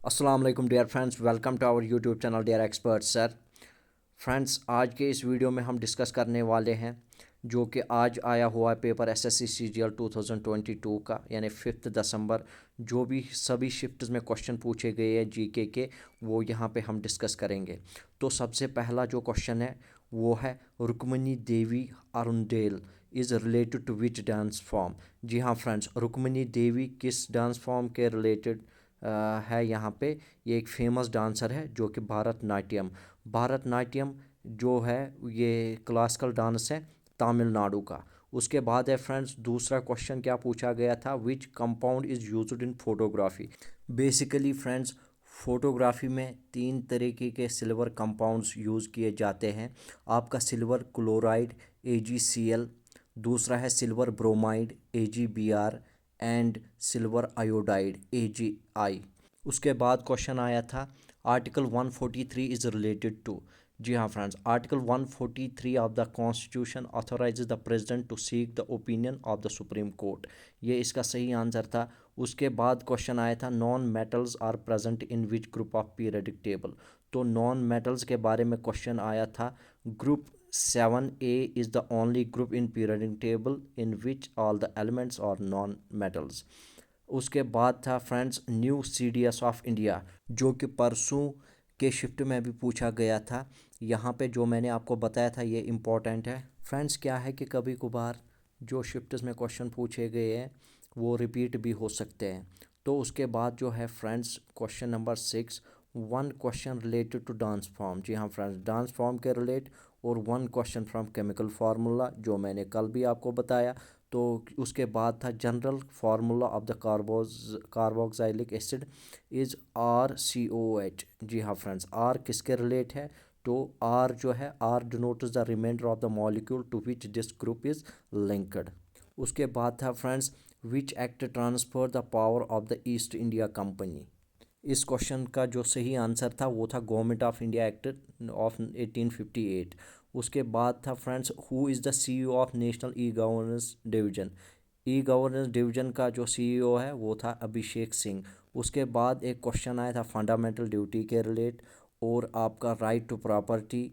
अस्सलाम वालेकुम dear friends, welcome to our YouTube channel dear expert sir. Friends, आज के इस वीडियो में हम डिस्कस करने वाले हैं जो कि आज आया हुआ है पेपर एसएससी सीजीएल 2022 का, यानी 5 दिसंबर। जो भी सभी शिफ्ट्स में क्वेश्चन पूछे गए हैं जीके के, वो यहाँ पे हम डिस्कस करेंगे। तो सबसे पहला जो क्वेश्चन है वो है, Rukmini Devi Arundale is related to which dance form. जी हाँ फ्रेंड्स, रुक्मणी देवी किस डांस फॉर्म के रिलेटेड है यहाँ पे। ये एक फेमस डांसर है जो कि भारतनाट्यम जो है ये क्लासिकल डांस है तमिलनाडु का। उसके बाद है फ्रेंड्स, दूसरा क्वेश्चन क्या पूछा गया था, which compound is used in photography. Basically friends, photography में तीन तरीके के सिल्वर कंपाउंड्स यूज़ किए जाते हैं। आपका सिल्वर क्लोराइड AgCl, दूसरा है silver bromide AgBr and silver iodide AgI। उसके बाद क्वेश्चन आया था, आर्टिकल 143 इज़ रिलेटेड टू। जी हाँ friends, article 143 of the constitution authorises the president to seek the opinion of the Supreme Court. ये इसका सही आंसर था। उसके बाद क्वेश्चन आया था, non metals are present in which group of periodic table. तो नॉन मेटल्स के बारे में क्वेश्चन आया था, group 7A is the only group in periodic table in which all the elements are non-metals। उसके बाद था friends, new CDS of India, जो कि परसों के शिफ्ट में भी पूछा गया था। यहाँ पे जो मैंने आपको बताया था ये इम्पोर्टेंट है फ्रेंड्स। क्या है कि कभी कभार जो शिफ्ट्स में क्वेश्चन पूछे गए हैं वो रिपीट भी हो सकते हैं। तो उसके बाद जो है friends, question number 6, one question related to dance form. जी हाँ फ्रेंड्स, डांस फॉर्म के रिलेट, और one question from chemical formula जो मैंने कल भी आपको बताया। तो उसके बाद था, general formula of the carboxylic acid is RCOH। जी हाँ फ्रेंड्स, आर किसके रिलेट है, तो आर जो है, R denotes the reminder of the molecule to which this group is linked. उसके बाद था friends, which act transfer the power of the East India company. इस क्वेश्चन का जो सही आंसर था वो था government of India act of 1858। उसके बाद था friends, who is the CEO of national e governance division. E governance division का जो CEO है वो था अभिषेक सिंह। उसके बाद एक क्वेश्चन आया था फंडामेंटल ड्यूटी के रिलेट, और आपका राइट टू प्रॉपर्टी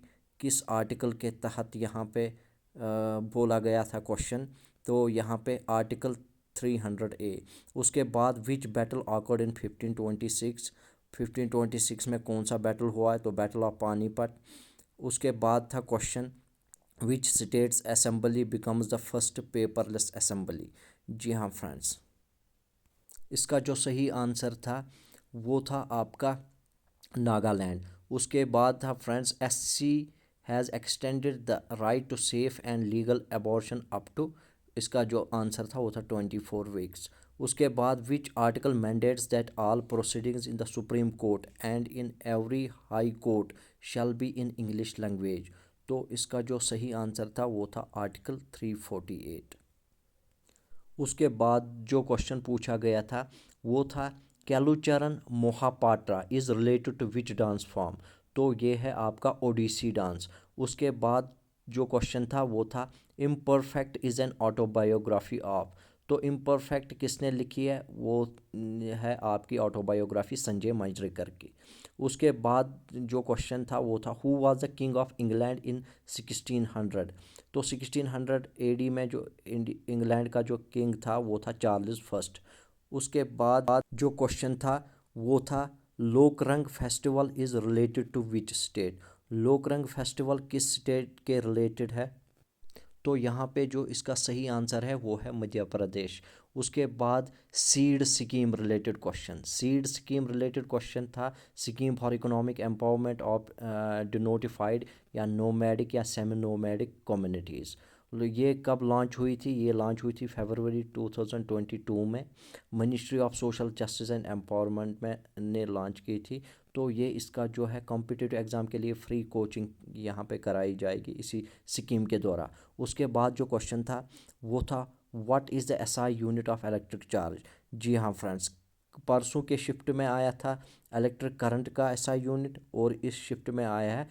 किस आर्टिकल के तहत यहाँ पे बोला गया था क्वेश्चन। तो यहाँ पे आर्टिकल 300A। उसके बाद विच बैटल ऑकर्ड इन 1526। 1526 में कौन सा बैटल हुआ है, तो बैटल ऑफ पानीपत। उसके बाद था question, which states assembly becomes the first paperless assembly. जी हाँ फ्रेंड्स, इसका जो सही आंसर था वो था आपका नागालैंड। उसके बाद था friends, SC has extended the right to safe and legal abortion up to. इसका जो आंसर था वो था 24 वीक्स। उसके बाद which article mandates that all proceedings in the Supreme court and in every high court shall be in English language. तो इसका जो सही आंसर था वो था आर्टिकल 348। उसके बाद जो क्वेश्चन पूछा गया था वो था, Kelucharan Mohapatra is related to which dance form. तो ये है आपका ओडिसी डांस। उसके बाद जो क्वेश्चन था वो था, imperfect is an autobiography of. तो इम्परफेक्ट किसने लिखी है, वो है आपकी ऑटोबायोग्राफी संजय मंजरेकर की। उसके बाद जो क्वेश्चन था वो था, who was the king of England in 1600। तो 1600 AD में जो इंग्लैंड का जो किंग था वो था चार्ल्स फर्स्ट। उसके बाद जो क्वेश्चन था वो था, Lokrang festival is related to which state. Lokrang festival किस स्टेट के रिलेटेड है, तो यहाँ पे जो इसका सही आंसर है वो है मध्य प्रदेश। उसके बाद seed scheme related question, seed scheme related question था, scheme for economic empowerment of denotified या नोमैडिक या सेमी नोमैडिक कम्युनिटीज़। ये कब लॉन्च हुई थी, ये लॉन्च हुई थी फरवरी 2022 में। Ministry of social justice and empowerment में ने लॉन्च की थी। तो ये इसका जो है कॉम्पिटिटिव एग्ज़ाम के लिए फ्री कोचिंग यहाँ पे कराई जाएगी इसी स्कीम के द्वारा। उसके बाद जो क्वेश्चन था वो था, what is the SI unit of electric charge. जी हाँ फ्रेंड्स, परसों के शिफ्ट में आया था इलेक्ट्रिक करंट का SI यूनिट, और इस शिफ्ट में आया है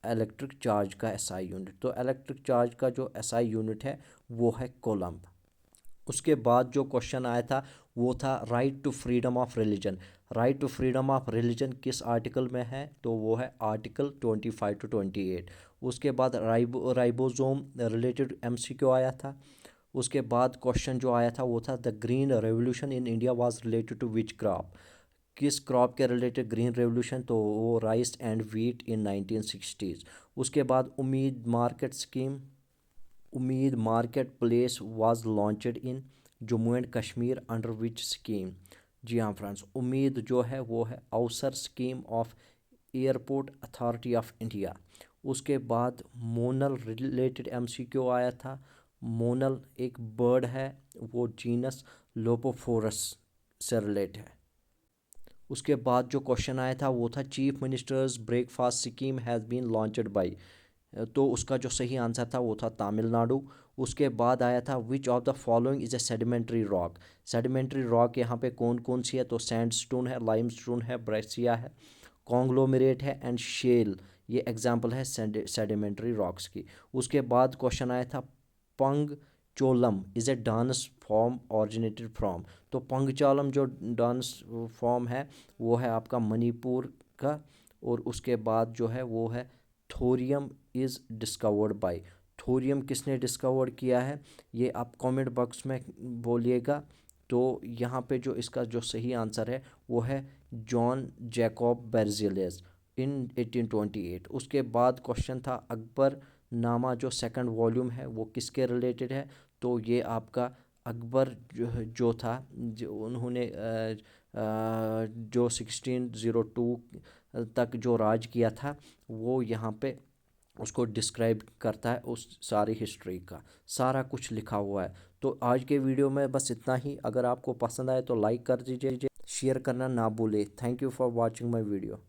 इलेक्ट्रिक चार्ज का SI यूनिट। तो इलेक्ट्रिक चार्ज का जो SI यूनिट है वो है कोलम्ब। उसके बाद जो क्वेश्चन आया था वो था, right to freedom of religion. Right to freedom of religion किस आर्टिकल में है, तो वो है आर्टिकल 25 to 28। उसके बाद राइबोसोम रिलेटेड MCQ आया था। उसके बाद क्वेश्चन जो आया था वो था the green revolution in India was related to which crop, किस क्रॉप के रिलेटेड ग्रीन रेवोल्यूशन, तो वो rice and wheat in 1960s। उसके बाद Ummeed market place was launched in Jammu and Kashmir under which scheme. जी हाँ फ्रेंड्स, उम्मीद जो है वो है AVSAR scheme of Airport Authority of India. उसके बाद मोनल रिलेटेड MCQ आया था। मोनल एक बर्ड है, वो जीनस लोपोफोरस से रिलेट है। उसके बाद जो क्वेश्चन आया था वो था chief ministers breakfast scheme has been launched by, तो उसका जो सही आंसर था वो था तमिलनाडु। उसके बाद आया था which of the following is a sedimentary rock. Sedimentary rock यहाँ पे कौन कौन सी है, तो सैंडस्टोन है, लाइमस्टोन है, ब्रेसिया है, कॉन्ग्लोमेरेट है एंड शेल, ये एग्जाम्पल है सेडिमेंट्री रॉक्स की। उसके बाद क्वेश्चन आया था Pung Cholom is a dance form originated from, तो पंगचालम जो डांस फॉर्म है वो है आपका मणिपुर का। और उसके बाद जो है वो है thorium is discovered by, thorium किसने डिस्कवर किया है, ये आप कमेंट बॉक्स में बोलिएगा। तो यहाँ पे जो इसका जो सही आंसर है वो है जॉन जैकब बेर्जेलियस इन 1828। उसके बाद क्वेश्चन था अकबर नामा जो सेकंड वॉल्यूम है वो किसके रिलेटेड है, तो ये आपका अकबर जो था, जो उन्होंने जो 1602 तक जो राज किया था, वो यहाँ पे उसको डिस्क्राइब करता है, उस सारी हिस्ट्री का सारा कुछ लिखा हुआ है। तो आज के वीडियो में बस इतना ही। अगर आपको पसंद आए तो लाइक कर दीजिए, शेयर करना ना भूले। Thank you for watching my video.